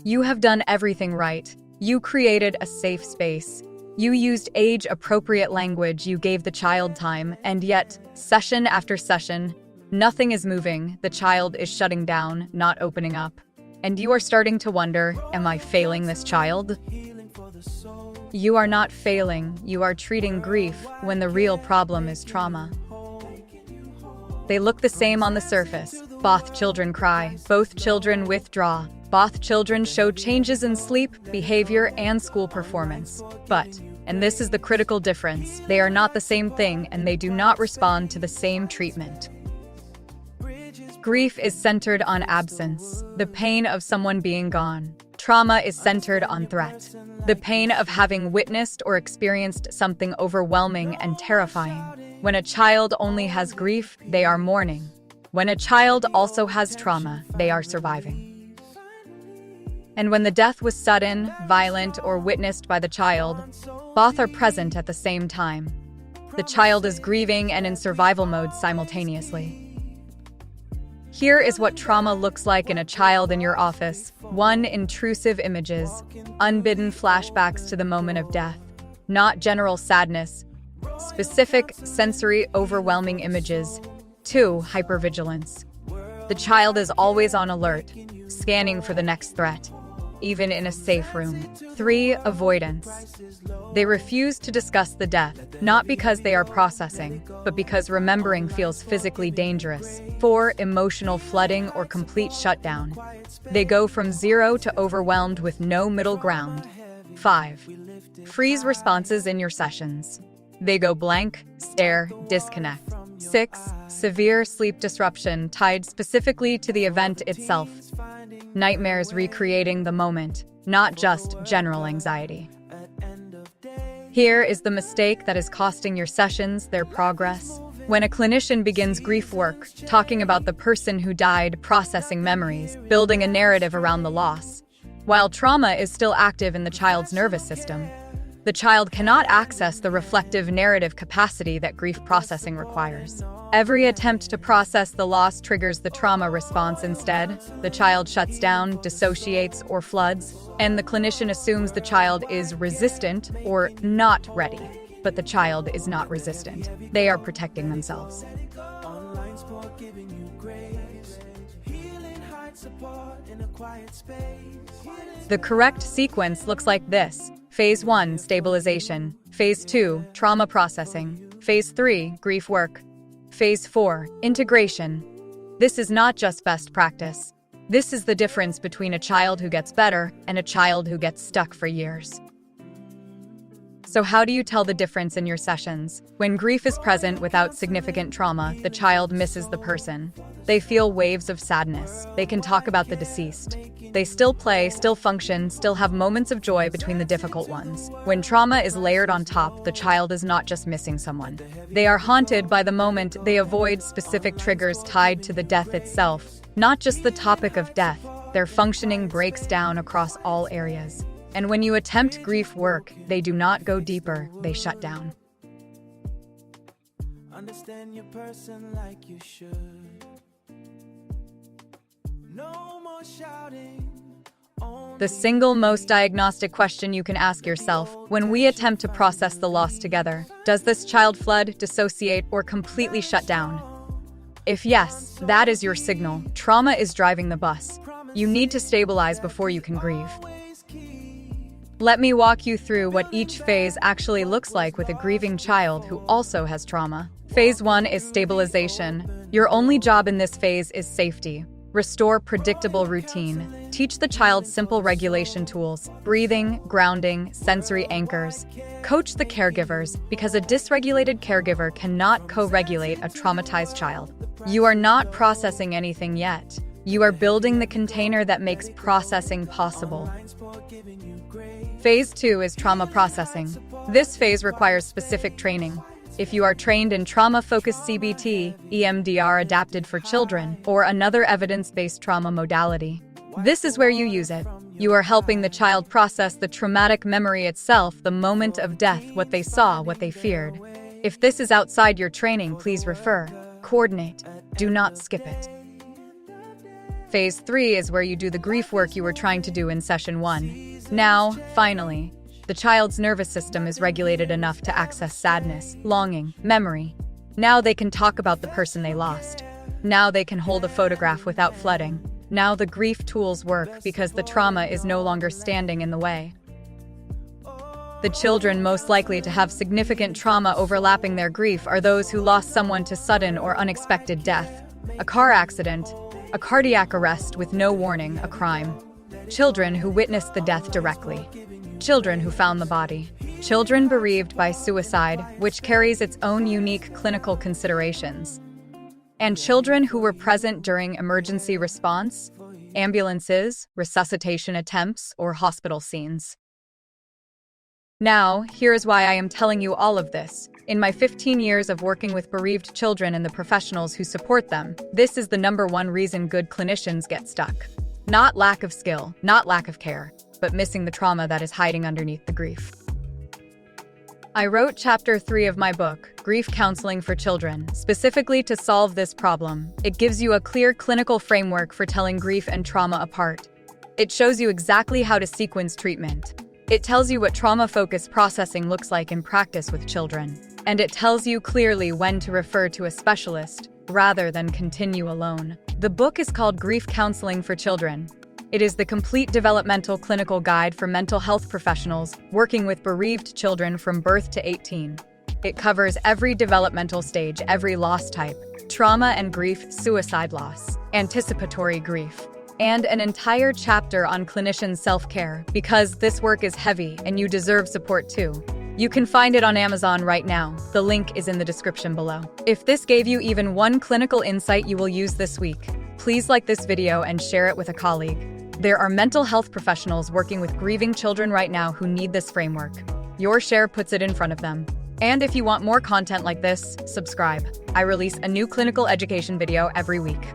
You have done everything right. You created a safe space. You used age-appropriate language, you gave the child time, and yet, session after session, nothing is moving, the child is shutting down, not opening up. And you are starting to wonder, am I failing this child? You are not failing, you are treating grief when the real problem is trauma. They look the same on the surface. Both children cry, both children withdraw. Both children show changes in sleep, behavior, and school performance. But, and this is the critical difference, they are not the same thing and they do not respond to the same treatment. Grief is centered on absence, the pain of someone being gone. Trauma is centered on threat, the pain of having witnessed or experienced something overwhelming and terrifying. When a child only has grief, they are mourning. When a child also has trauma, they are surviving. And when the death was sudden, violent, or witnessed by the child, both are present at the same time. The child is grieving and in survival mode simultaneously. Here is what trauma looks like in a child in your office. 1. Intrusive images, unbidden flashbacks to the moment of death, not general sadness, specific, sensory, overwhelming images. 2. Hypervigilance. The child is always on alert, scanning for the next threat, even in a safe room. 3. Avoidance. They refuse to discuss the death, not because they are processing, but because remembering feels physically dangerous. 4. Emotional flooding or complete shutdown. They go from 0 to overwhelmed with no middle ground. 5. Freeze responses in your sessions. They go blank, stare, disconnect. 6. Severe sleep disruption tied specifically to the event itself. Nightmares recreating the moment, not just general anxiety. Here is the mistake that is costing your sessions their progress. When a clinician begins grief work, talking about the person who died, processing memories, building a narrative around the loss, while trauma is still active in the child's nervous system, the child cannot access the reflective narrative capacity that grief processing requires. Every attempt to process the loss triggers the trauma response instead. The child shuts down, dissociates, or floods, and the clinician assumes the child is resistant or not ready. But the child is not resistant. They are protecting themselves. The correct sequence looks like this. Phase 1, stabilization. Phase 2, trauma processing. Phase 3, grief work. Phase 4, integration. This is not just best practice. This is the difference between a child who gets better and a child who gets stuck for years. So how do you tell the difference in your sessions? When grief is present without significant trauma, the child misses the person. They feel waves of sadness. They can talk about the deceased. They still play, still function, still have moments of joy between the difficult ones. When trauma is layered on top, the child is not just missing someone. They are haunted by the moment. They avoid specific triggers tied to the death itself, not just the topic of death. Their functioning breaks down across all areas. And when you attempt grief work, they do not go deeper, they shut down. Understand your person like you should. No more shouting. The single most diagnostic question you can ask yourself when we attempt to process the loss together: does this child flood, dissociate, or completely shut down? If yes, that is your signal. Trauma is driving the bus. You need to stabilize before you can grieve. Let me walk you through what each phase actually looks like with a grieving child who also has trauma. Phase 1 is stabilization. Your only job in this phase is safety. Restore predictable routine. Teach the child simple regulation tools: breathing, grounding, sensory anchors. Coach the caregivers, because a dysregulated caregiver cannot co-regulate a traumatized child. You are not processing anything yet. You are building the container that makes processing possible. Phase 2 is trauma processing. This phase requires specific training. If you are trained in trauma-focused CBT, EMDR adapted for children, or another evidence-based trauma modality, this is where you use it. You are helping the child process the traumatic memory itself, the moment of death, what they saw, what they feared. If this is outside your training, please refer, coordinate, do not skip it. Phase 3 is where you do the grief work you were trying to do in session 1. Now, finally, the child's nervous system is regulated enough to access sadness, longing, memory. Now they can talk about the person they lost. Now they can hold a photograph without flooding. Now the grief tools work because the trauma is no longer standing in the way. The children most likely to have significant trauma overlapping their grief are those who lost someone to sudden or unexpected death, a car accident, a cardiac arrest with no warning, a crime. Children who witnessed the death directly. Children who found the body. Children bereaved by suicide, which carries its own unique clinical considerations. And children who were present during emergency response, ambulances, resuscitation attempts, or hospital scenes. Now, here's why I am telling you all of this. In my 15 years of working with bereaved children and the professionals who support them, this is the #1 reason good clinicians get stuck. Not lack of skill, not lack of care, but missing the trauma that is hiding underneath the grief. I wrote Chapter 3 of my book, Grief Counseling for Children, specifically to solve this problem. It gives you a clear clinical framework for telling grief and trauma apart. It shows you exactly how to sequence treatment. It tells you what trauma-focused processing looks like in practice with children. And it tells you clearly when to refer to a specialist, rather than continue alone. The book is called Grief Counseling for Children. It is the complete developmental clinical guide for mental health professionals working with bereaved children from birth to 18. It covers every developmental stage, every loss type, trauma and grief, suicide loss, anticipatory grief, and an entire chapter on clinician self-care, because this work is heavy and you deserve support too. You can find it on Amazon right now. The link is in the description below. If this gave you even one clinical insight you will use this week, please like this video and share it with a colleague. There are mental health professionals working with grieving children right now who need this framework. Your share puts it in front of them. And if you want more content like this, subscribe. I release a new clinical education video every week.